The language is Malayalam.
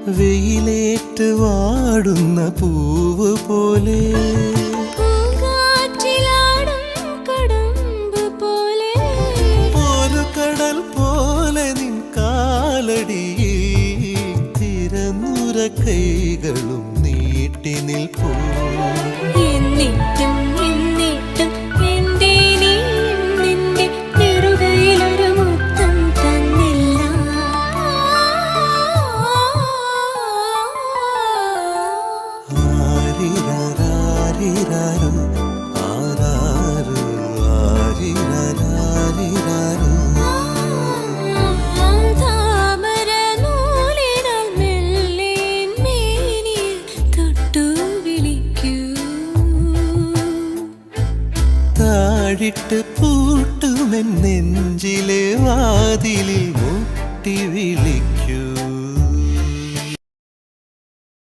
വെയിലേറ്റ് വാടുന്ന പൂവ് പോലെ ഒരു കടൽ പോലെ നിൻ കാലടിയിൽ തിരനുര കൈകളും നീട്ടി നിൽപ്പൂ. താഴിട്ട് പൂട്ടുമെൻ നെഞ്ചിലെ വാതിലിൽ മുട്ടി വിളി